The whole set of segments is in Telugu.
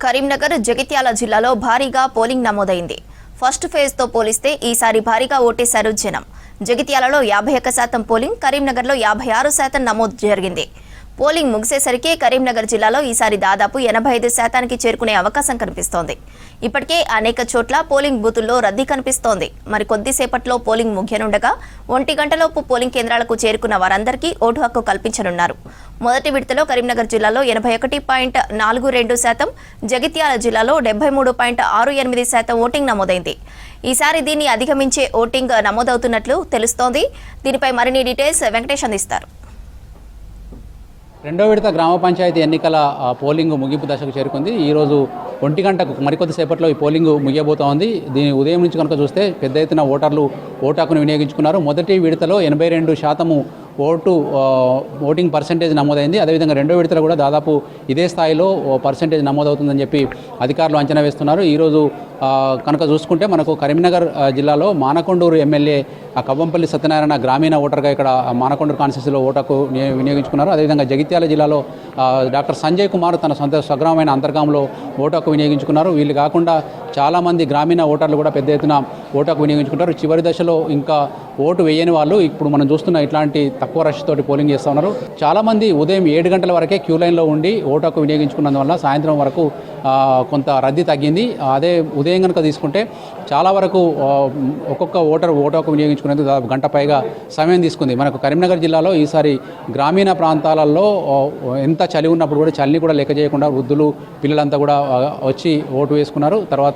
కరీంనగర్ జగిత్యాల జిల్లాలో భారీగా పోలింగ్ నమోదైంది. ఫస్ట్ ఫేజ్ తో పోలిస్తే ఈసారి భారీగా ఓటేశారు జనం. జగిత్యాలలో 51% పోలింగ్, కరీంనగర్లో 56% నమోదు జరిగింది. పోలింగ్ ముగిసేసరికి కరీంనగర్ జిల్లాలో ఈసారి దాదాపు 85% చేరుకునే అవకాశం కనిపిస్తోంది. ఇప్పటికే అనేక చోట్ల పోలింగ్ బూతుల్లో రద్దీ కనిపిస్తోంది. మరి కొద్దిసేపట్లో పోలింగ్ ముగియనుండగా 1 గంటలోపు పోలింగ్ కేంద్రాలకు చేరుకున్న వారందరికీ ఓటు హక్కు కల్పించనున్నారు. మొదటి విడతలో కరీంనగర్ జిల్లాలో 81.42%, జగిత్యాల జిల్లాలో 73.68% ఓటింగ్ నమోదైంది. ఈసారి దీన్ని అధిగమించే ఓటింగ్ నమోదవుతున్నట్లు తెలుస్తోంది. దీనిపై మరిన్ని డీటెయిల్స్ వెంకటేష్ అందిస్తారు. రెండో విడత గ్రామ పంచాయతీ ఎన్నికల పోలింగ్ ముగింపు దశకు చేరుకుంది. ఈరోజు 1 గంటకు మరికొద్ది సేపట్లో ఈ పోలింగ్ ముగియబోతోంది. దీని ఉదయం నుంచి కనుక చూస్తే పెద్ద ఎత్తున ఓటర్లు ఓటు హక్కును వినియోగించుకున్నారు. మొదటి విడతలో 82% ఓటింగ్ పర్సెంటేజ్ నమోదైంది. అదేవిధంగా రెండో విడతలో కూడా దాదాపు ఇదే స్థాయిలో పర్సెంటేజ్ నమోదవుతుందని చెప్పి అధికారులు అంచనా వేస్తున్నారు. ఈరోజు కనుక చూసుకుంటే మనకు కరీంనగర్ జిల్లాలో మానకొండూరు ఎమ్మెల్యే కవ్వంపల్లి సత్యనారాయణ గ్రామీణ ఓటర్గా ఇక్కడ మానకొండూరు కాన్స్టిట్యూన్సీలో ఓటుకు వినియోగించుకున్నారు. అదేవిధంగా జగిత్యాల జిల్లాలో డాక్టర్ సంజయ్ కుమార్ తన సొంత స్వగ్రామమైన అంతర్గాంలో ఓటుకు వినియోగించుకున్నారు. వీళ్ళు కాకుండా చాలామంది గ్రామీణ ఓటర్లు కూడా పెద్ద ఎత్తున ఓటుకు వినియోగించుకుంటారు. చివరి దశలో ఇంకా ఓటు వేయని వాళ్ళు ఇప్పుడు మనం చూస్తున్న ఇట్లాంటి తక్కువ రష్ తోటి పోలింగ్ చేస్తూ ఉన్నారు. చాలామంది ఉదయం 7 గంటల వరకే క్యూ లైన్లో ఉండి ఓటుకు వినియోగించుకున్నందువల్ల సాయంత్రం వరకు కొంత రద్దీ తగ్గింది. అదే ఉదయం కనుక తీసుకుంటే చాలా వరకు ఒక్కొక్క ఓటుకు వినియోగించుకునేందుకు దాదాపు గంట పైగా సమయం తీసుకుంది. మనకు కరీంనగర్ జిల్లాలో ఈసారి గ్రామీణ ప్రాంతాలలో ఎంత చలి ఉన్నప్పుడు కూడా చలిని కూడా లెక్క చేయకుండా వృద్ధులు పిల్లలంతా కూడా వచ్చి ఓటు వేసుకున్నారు. తర్వాత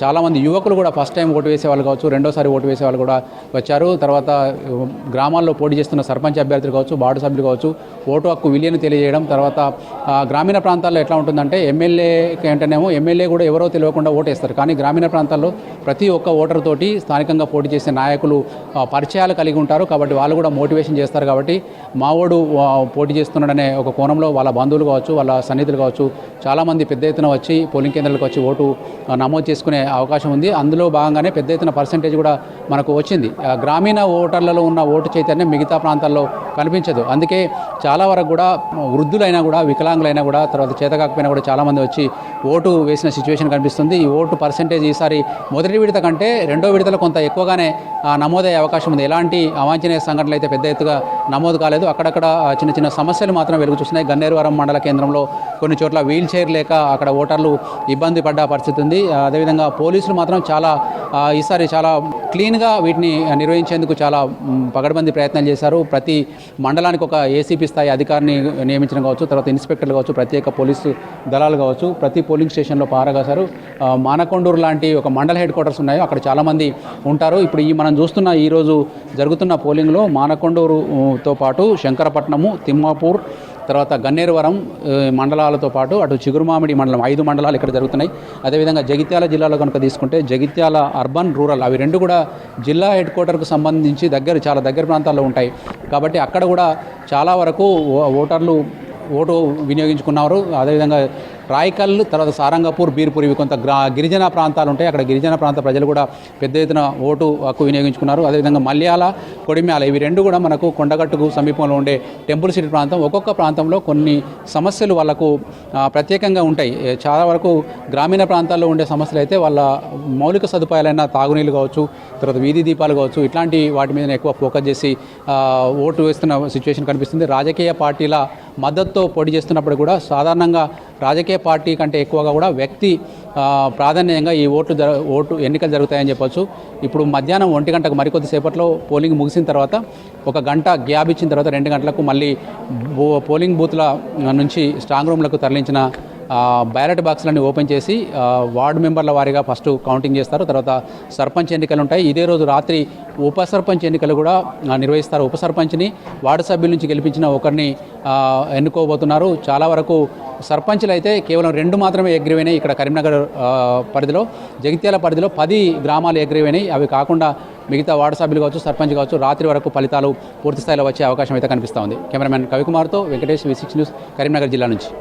చాలామంది యువకులు కూడా ఫస్ట్ టైం ఓటు వేసేవాళ్ళు కావచ్చు, రెండోసారి ఓటు వేసేవాళ్ళు కూడా వచ్చారు. తర్వాత గ్రామాల్లో పోటీ చేస్తున్న సర్పంచ్ అభ్యర్థులు కావచ్చు, వార్డు సభ్యులు కావచ్చు ఓటు హక్కు విలువను తెలియజేయడం. తర్వాత గ్రామీణ ప్రాంతాల్లో ఎట్లా ఉంటుందంటే ఎమ్మెల్యేకి అంటేనేమో ఎమ్మెల్యే కూడా ఎవరో తెలియకుండా ఓటేస్తారు. కానీ గ్రామీణ ప్రాంతాల్లో ప్రతి ఒక్క ఓటర్ తోటి స్థానికంగా పోటీ చేసే నాయకులు పరిచయాలు కలిగి ఉంటారు. కాబట్టి వాళ్ళు కూడా మోటివేషన్ చేస్తారు. కాబట్టి మావోడు పోటీ చేస్తున్నాడనే ఒక కోణంలో వాళ్ళ బంధువులు కావచ్చు, వాళ్ళ సన్నిహితులు కావచ్చు చాలామంది పెద్ద ఎత్తున వచ్చి పోలింగ్ కేంద్రాలకు వచ్చి ఓటు నమోదు చేసుకునే అవకాశం ఉంది. అందులో భాగంగానే పెద్ద ఎత్తున పర్సెంటేజ్ కూడా మనకు వచ్చింది. గ్రామీణ ఓటర్లలో ఉన్న ఓటు చైతన్యం మిగతా ప్రాంతాల్లో కనిపించదు. అందుకే చాలా వరకు కూడా వృద్ధులైనా కూడా, వికలాంగులైనా కూడా, తర్వాత చేతకాకపోయినా కూడా చాలామంది వచ్చి ఓటు వేసిన సిచ్యువేషన్ కనిపిస్తుంది. ఈ ఓటు పర్సెంటేజ్ ఈసారి మొదటి విడత కంటే రెండో విడతలో కొంత ఎక్కువగానే నమోదయ్యే అవకాశం ఉంది. ఎలాంటి అవాంఛనీయ సంఘటనలు అయితే పెద్ద ఎత్తుగా నమోదు కాలేదు. అక్కడక్కడ చిన్న చిన్న సమస్యలు మాత్రం వెలుగు చూస్తున్నాయి. గన్నేరువరం మండల కేంద్రంలో కొన్ని చోట్ల వీల్ చైర్ లేక అక్కడ ఓటర్లు ఇబ్బంది పడ్డ పరిస్థితి ఉంది. అదేవిధంగా పోలీసులు మాత్రం ఈసారి చాలా క్లీన్గా వీటిని నిర్వహించేందుకు చాలా పగడ్బందీ ప్రయత్నాలు చేశారు. ప్రతి మండలానికి ఒక ఏసీపీ స్థాయి అధికారిని నియమించడం కావచ్చు, తర్వాత ఇన్స్పెక్టర్లు కావచ్చు, ప్రత్యేక పోలీసు దళాలు కావచ్చు ప్రతి పోలింగ్ స్టేషన్లో పారగాశారు. మానకొండూరు లాంటి ఒక మండల హెడ్ క్వార్టర్స్ ఉన్నాయో అక్కడ చాలామంది ఉంటారు. ఇప్పుడు మనం చూస్తున్న ఈరోజు జరుగుతున్న పోలింగ్లో మానకొండూరుతో పాటు శంకరపట్నము, తిమ్మాపూర్, తర్వాత గన్నేరువరం మండలాలతో పాటు అటు చిగురుమామిడి మండలం 5 మండలాలు ఇక్కడ జరుగుతున్నాయి. అదేవిధంగా జగిత్యాల జిల్లాలో కనుక తీసుకుంటే జగిత్యాల అర్బన్, రూరల్ అవి రెండు కూడా జిల్లా హెడ్ క్వార్టర్కు సంబంధించి చాలా దగ్గర ప్రాంతాల్లో ఉంటాయి. కాబట్టి అక్కడ కూడా చాలా వరకు ఓటర్లు ఓటు వినియోగించుకున్నారు. అదేవిధంగా రాయకల్, తర్వాత సారంగపూర్, బీర్పూర్ ఇవి కొంత గిరిజన ప్రాంతాలు ఉంటాయి. అక్కడ గిరిజన ప్రాంత ప్రజలు కూడా పెద్ద ఎత్తున ఓటు హక్కు వినియోగించుకున్నారు. అదేవిధంగా మల్యాల, కొడిమ్యాల ఇవి రెండు కూడా మనకు కొండగట్టుకు సమీపంలో ఉండే టెంపుల్ సిటీ ప్రాంతం. ఒక్కొక్క ప్రాంతంలో కొన్ని సమస్యలు వాళ్ళకు ప్రత్యేకంగా ఉంటాయి. చాలా వరకు గ్రామీణ ప్రాంతాల్లో ఉండే సమస్యలు అయితే వాళ్ళ మౌలిక సదుపాయాలైన తాగునీళ్ళు కావచ్చు, తర్వాత వీధి దీపాలు కావచ్చు, ఇట్లాంటి వాటి మీద ఎక్కువ ఫోకస్ చేసి ఓటు వేస్తున్న సిచ్యువేషన్ కనిపిస్తుంది. రాజకీయ పార్టీల మద్దతుతో పోటీ చేస్తున్నప్పుడు కూడా సాధారణంగా రాజకీయ పార్టీ కంటే ఎక్కువగా కూడా వ్యక్తి ప్రాధాన్యంగా ఈ ఓటు ఎన్నికలు జరుగుతాయని చెప్పొచ్చు. ఇప్పుడు మధ్యాహ్నం 1 గంటకు మరికొద్ది సేపట్లో పోలింగ్ ముగిసిన తర్వాత ఒక గంట గ్యాప్ ఇచ్చిన తర్వాత 2 గంటలకు మళ్ళీ పోలింగ్ బూత్ల నుంచి స్ట్రాంగ్ రూమ్లకు తరలించిన బ్యాలెట్ బాక్స్లన్నీ ఓపెన్ చేసి వార్డు మెంబర్ల వారీగా ఫస్ట్ కౌంటింగ్ చేస్తారు. తర్వాత సర్పంచ్ ఎన్నికలు ఉంటాయి. ఇదే రోజు రాత్రి ఉప సర్పంచ్ ఎన్నికలు కూడా నిర్వహిస్తారు. ఉప సర్పంచ్ని వార్డు సభ్యుల నుంచి గెలిపించిన ఒకరిని ఎన్నుకోబోతున్నారు. చాలా వరకు సర్పంచ్లు అయితే కేవలం 2 మాత్రమే ఎగ్రివైనాయి. ఇక్కడ కరీంనగర్ పరిధిలో, జగిత్యాల పరిధిలో 10 గ్రామాలు ఎగ్రివైనాయి. అవి కాకుండా మిగతా వార్డు సభ్యులు కావచ్చు, సర్పంచ్ కావచ్చు రాత్రి వరకు ఫలితాలు పూర్తి స్థాయిలో వచ్చే అవకాశం అయితే కనిపిస్తూ ఉంది. కెమెరామెన్ కవికుమార్తో వెంకటేష్, V6 న్యూస్, కరీంనగర్ జిల్లా నుంచి.